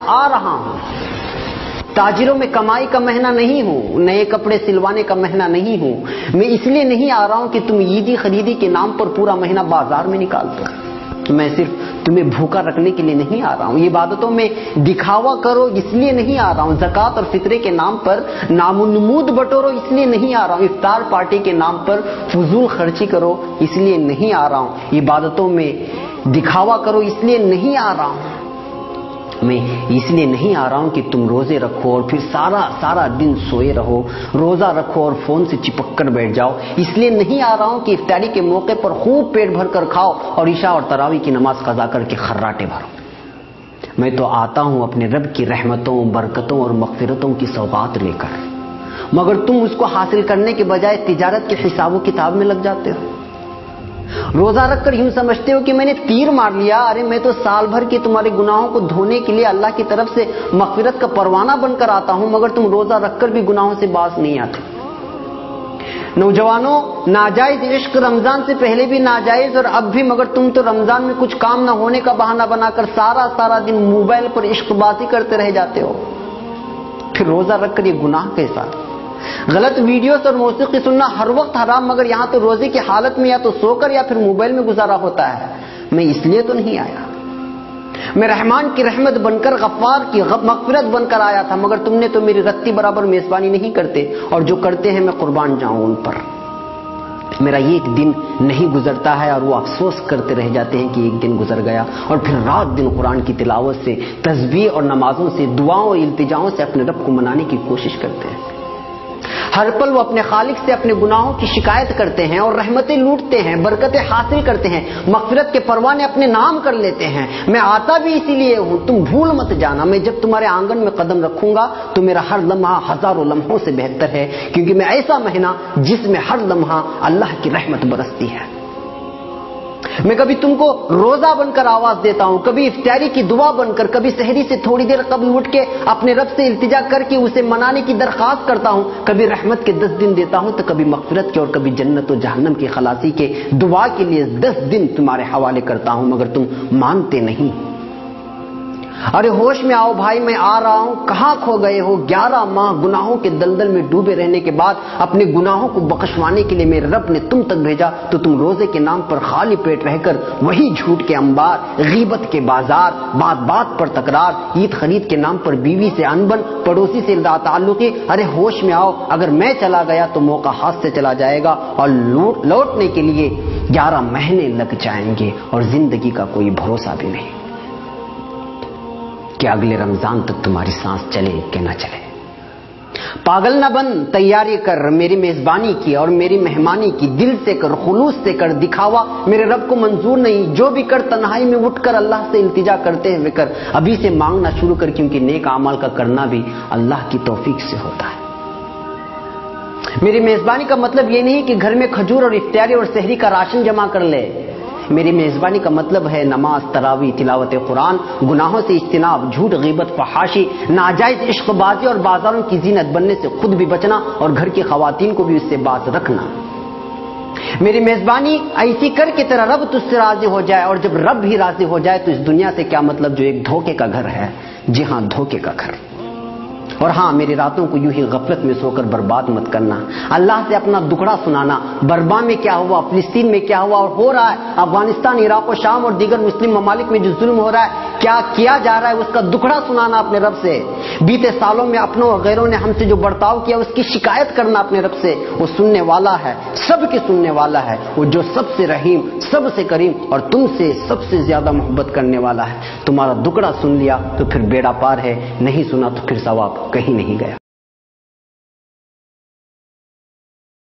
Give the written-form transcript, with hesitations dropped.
آ رہا ہوں، تاجروں میں کمائی کا مہینہ نہیں ہوں، نئے کپڑے سلوانے کا مہینہ نہیں ہوں، میں اس لیے نہیں آ رہا ہوں کہ تم عیدی خریدی کے نام پر پورا مہینہ بازار میں نکال دو، میں صرف تمہیں بھوکا رکھنے کے لیے نہیں آ رہا ہوں، عبادتوں میں دکھاوا کرو اس لیے نہیں آ رہا ہوں، زکوٰۃ اور فطرے کے نام پر نام و نمود بٹورو اس لیے نہیں آ رہا ہوں، افطار پارٹی کے نام پر فضول خرچی کرو اس لیے نہیں آ رہا ہوں، عبادتوں میں دکھاوا کرو اس لیے نہیں آ رہا ہوں، میں اس لیے نہیں آ رہا ہوں کہ تم روزے رکھو اور پھر سارا دن سوئے رہو، روزہ رکھو اور فون سے چپک کر بیٹھ جاؤ، اس لیے نہیں آ رہا ہوں کہ افطاری کے موقع پر خوب پیٹ بھر کر کھاؤ اور عشاء اور تراویح کی نماز قضا کر کے خراٹے بھرو، میں تو آتا ہوں اپنے رب کی رحمتوں، برکتوں اور مغفرتوں کی سوغات لے کر، مگر تم اس کو حاصل کرنے کے بجائے تجارت کے حساب و کتاب میں لگ جاتے ہو، روزہ رکھ کر یوں سمجھتے ہو کہ میں نے تیر مار لیا، ارے میں تو سال بھر کے تمہارے گناہوں کو دھونے کے لیے اللہ کی طرف سے مغفرت کا پروانہ بن کر آتا ہوں، مگر تم روزہ رکھ کر بھی گناہوں سے باز نہیں آتے۔ نوجوانوں، ناجائز عشق رمضان سے پہلے بھی ناجائز اور اب بھی، مگر تم تو رمضان میں کچھ کام نہ ہونے کا بہانہ بنا کر سارا دن موبائل پر عشق بازی کرتے رہ جاتے ہو، پھر روزہ رکھ کر یہ گناہ کیسا؟ غلط ویڈیوز اور موسیقی سننا ہر وقت حرام، مگر یہاں تو روزے کی حالت میں یا تو سو کر یا پھر موبائل میں گزارا ہوتا ہے، میں اس لیے تو نہیں آیا، میں رحمان کی رحمت بن کر، غفار کی مغفرت بن کر آیا تھا، مگر تم نے تو میری رتی برابر میزبانی نہیں کرتے، اور جو کرتے ہیں میں قربان جاؤں ان پر، میرا یہ ایک دن نہیں گزرتا ہے اور وہ افسوس کرتے رہ جاتے ہیں کہ ایک دن گزر گیا، اور پھر رات دن قرآن کی تلاوت سے، تسبیح اور نمازوں سے، دعاؤں اور التجاؤں سے اپنے رب کو منانے کی کوشش کرتے ہیں، ہر پل وہ اپنے خالق سے اپنے گناہوں کی شکایت کرتے ہیں اور رحمتیں لوٹتے ہیں، برکتیں حاصل کرتے ہیں، مغفرت کے پروانے اپنے نام کر لیتے ہیں، میں آتا بھی اسی لیے ہوں، تم بھول مت جانا، میں جب تمہارے آنگن میں قدم رکھوں گا تو میرا ہر لمحہ ہزاروں لمحوں سے بہتر ہے، کیونکہ میں ایسا مہینہ جس میں ہر لمحہ اللہ کی رحمت برستی ہے، میں کبھی تم کو روزہ بن کر آواز دیتا ہوں، کبھی افطاری کی دعا بن کر، کبھی سحری سے تھوڑی دیر قبل اٹھ کے اپنے رب سے التجا کر کے اسے منانے کی درخواست کرتا ہوں، کبھی رحمت کے 10 دن دیتا ہوں تو کبھی مغفرت کے اور کبھی جنت و جہنم کی خلاصی کے دعا کے لیے 10 دن تمہارے حوالے کرتا ہوں، مگر تم مانتے نہیں۔ ارے ہوش میں آؤ بھائی، میں آ رہا ہوں، کہاں کھو گئے ہو؟ 11 ماہ گناہوں کے دلدل میں ڈوبے رہنے کے بعد اپنے گناہوں کو بخشوانے کے لیے میرے رب نے تم تک بھیجا، تو تم روزے کے نام پر خالی پیٹ رہ کر وہی جھوٹ کے انبار، غیبت کے بازار، بات پر تکرار، عید خرید کے نام پر بیوی سے انبن، پڑوسی سے تعلقی، ارے ہوش میں آؤ، اگر میں چلا گیا تو موقع ہاتھ سے چلا جائے گا اور لوٹنے کے لیے 11 مہینے لگ جائیں گے اور زندگی کا کوئی بھروسہ بھی نہیں کہ اگلے رمضان تک تمہاری سانس چلے کہ نہ چلے۔ پاگل نہ بن، تیاری کر، میری میزبانی کی اور میری مہمانی کی، دل سے کر، خلوص سے کر، دکھاوا میرے رب کو منظور نہیں، جو بھی کر تنہائی میں اٹھ کر اللہ سے التجا کرتے ہوئے کر، ابھی سے مانگنا شروع کر، کیونکہ نیک اعمال کا کرنا بھی اللہ کی توفیق سے ہوتا ہے۔ میری میزبانی کا مطلب یہ نہیں کہ گھر میں کھجور اور افطاری اور سحری کا راشن جمع کر لے، میری میزبانی کا مطلب ہے نماز، تراویح، تلاوت قرآن، گناہوں سے اجتناب، جھوٹ، غیبت، فحاشی، ناجائز عشق بازی اور بازاروں کی زینت بننے سے خود بھی بچنا اور گھر کی خواتین کو بھی اس سے باز رکھنا۔ میری میزبانی ایسی کر کے تیرا رب تجھ سے راضی ہو جائے، اور جب رب بھی راضی ہو جائے تو اس دنیا سے کیا مطلب جو ایک دھوکے کا گھر ہے، جی ہاں دھوکے کا گھر۔ اور ہاں، میری راتوں کو یوں ہی غفلت میں سو کر برباد مت کرنا، اللہ سے اپنا دکھڑا سنانا، برما میں کیا ہوا، فلسطین میں کیا ہوا اور ہو رہا ہے، افغانستان، عراق و شام اور دیگر مسلم ممالک میں جو ظلم ہو رہا ہے، کیا کیا جا رہا ہے، اس کا دکھڑا سنانا اپنے رب سے، بیتے سالوں میں اپنوں اور غیروں نے ہم سے جو برتاؤ کیا اس کی شکایت کرنا اپنے رب سے، وہ سننے والا ہے، سب کے سننے والا ہے، وہ جو سب سے رحیم، سب سے کریم اور تم سے سب سے زیادہ محبت کرنے والا ہے۔ تمہارا دکھڑا سن لیا تو پھر بیڑا پار ہے، نہیں سنا تو پھر ثواب کہیں نہیں گیا۔